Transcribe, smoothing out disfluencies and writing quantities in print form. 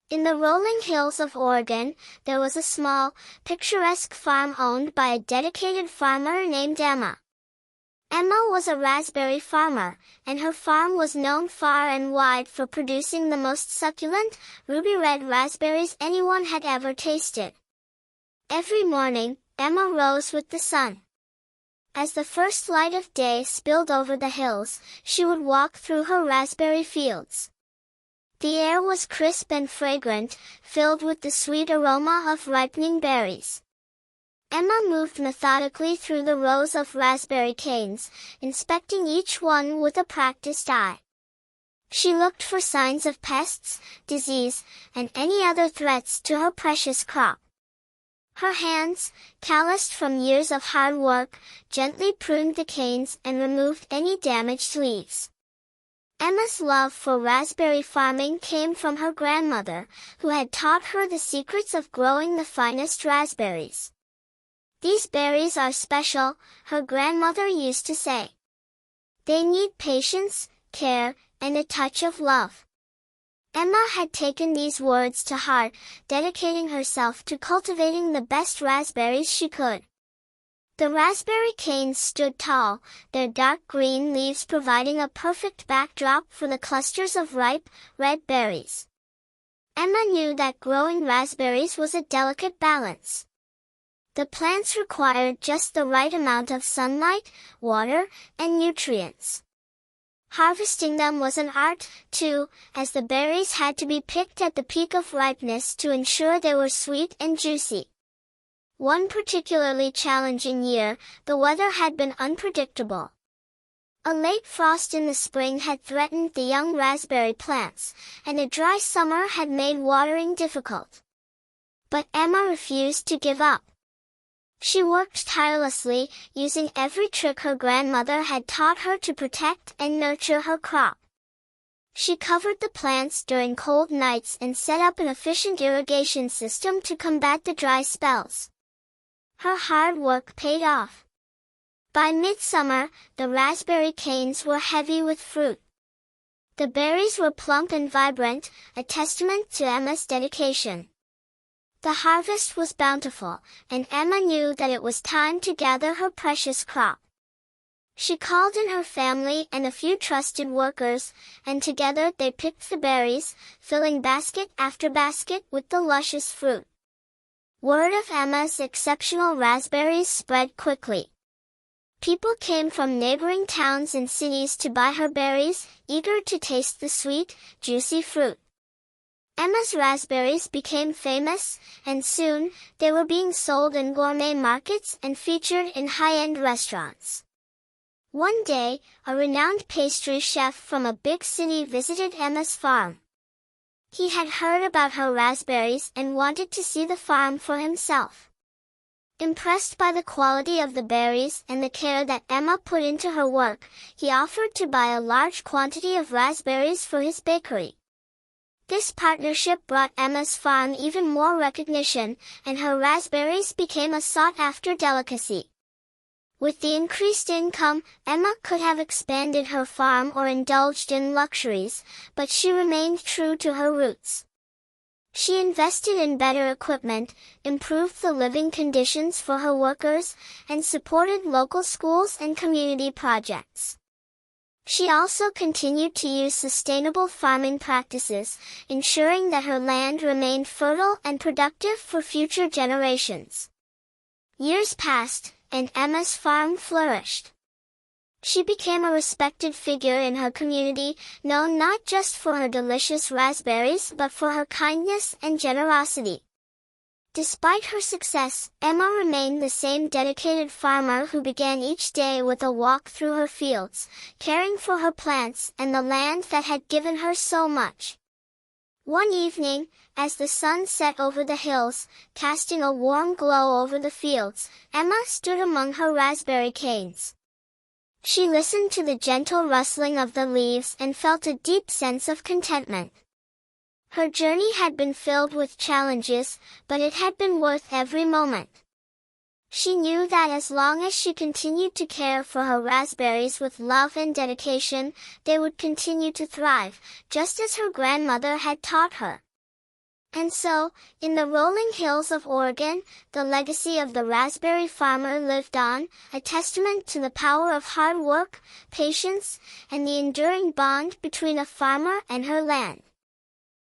In the rolling hills of Oregon, there was a small, picturesque farm owned by a dedicated farmer named Emma. Emma was a raspberry farmer, and her farm was known far and wide for producing the most succulent, ruby-red raspberries anyone had ever tasted. Every morning, Emma rose with the sun. As the first light of day spilled over the hills, she would walk through her raspberry fields. The air was crisp and fragrant, filled with the sweet aroma of ripening berries. Emma moved methodically through the rows of raspberry canes, inspecting each one with a practiced eye. She looked for signs of pests, disease, and any other threats to her precious crop. Her hands, calloused from years of hard work, gently pruned the canes and removed any damaged leaves. Emma's love for raspberry farming came from her grandmother, who had taught her the secrets of growing the finest raspberries. "These berries are special," her grandmother used to say. "They need patience, care, and a touch of love." Emma had taken these words to heart, dedicating herself to cultivating the best raspberries she could. The raspberry canes stood tall, their dark green leaves providing a perfect backdrop for the clusters of ripe, red berries. Emma knew that growing raspberries was a delicate balance. The plants required just the right amount of sunlight, water, and nutrients. Harvesting them was an art, too, as the berries had to be picked at the peak of ripeness to ensure they were sweet and juicy. One particularly challenging year, the weather had been unpredictable. A late frost in the spring had threatened the young raspberry plants, and a dry summer had made watering difficult. But Emma refused to give up. She worked tirelessly, using every trick her grandmother had taught her to protect and nurture her crop. She covered the plants during cold nights and set up an efficient irrigation system to combat the dry spells. Her hard work paid off. By midsummer, the raspberry canes were heavy with fruit. The berries were plump and vibrant, a testament to Emma's dedication. The harvest was bountiful, and Emma knew that it was time to gather her precious crop. She called in her family and a few trusted workers, and together they picked the berries, filling basket after basket with the luscious fruit. Word of Emma's exceptional raspberries spread quickly. People came from neighboring towns and cities to buy her berries, eager to taste the sweet, juicy fruit. Emma's raspberries became famous, and soon, they were being sold in gourmet markets and featured in high-end restaurants. One day, a renowned pastry chef from a big city visited Emma's farm. He had heard about her raspberries and wanted to see the farm for himself. Impressed by the quality of the berries and the care that Emma put into her work, he offered to buy a large quantity of raspberries for his bakery. This partnership brought Emma's farm even more recognition, and her raspberries became a sought-after delicacy. With the increased income, Emma could have expanded her farm or indulged in luxuries, but she remained true to her roots. She invested in better equipment, improved the living conditions for her workers, and supported local schools and community projects. She also continued to use sustainable farming practices, ensuring that her land remained fertile and productive for future generations. Years passed, and Emma's farm flourished. She became a respected figure in her community, known not just for her delicious raspberries but for her kindness and generosity. Despite her success, Emma remained the same dedicated farmer who began each day with a walk through her fields, caring for her plants and the land that had given her so much. One evening, as the sun set over the hills, casting a warm glow over the fields, Emma stood among her raspberry canes. She listened to the gentle rustling of the leaves and felt a deep sense of contentment. Her journey had been filled with challenges, but it had been worth every moment. She knew that as long as she continued to care for her raspberries with love and dedication, they would continue to thrive, just as her grandmother had taught her. And so, in the rolling hills of Oregon, the legacy of the raspberry farmer lived on, a testament to the power of hard work, patience, and the enduring bond between a farmer and her land.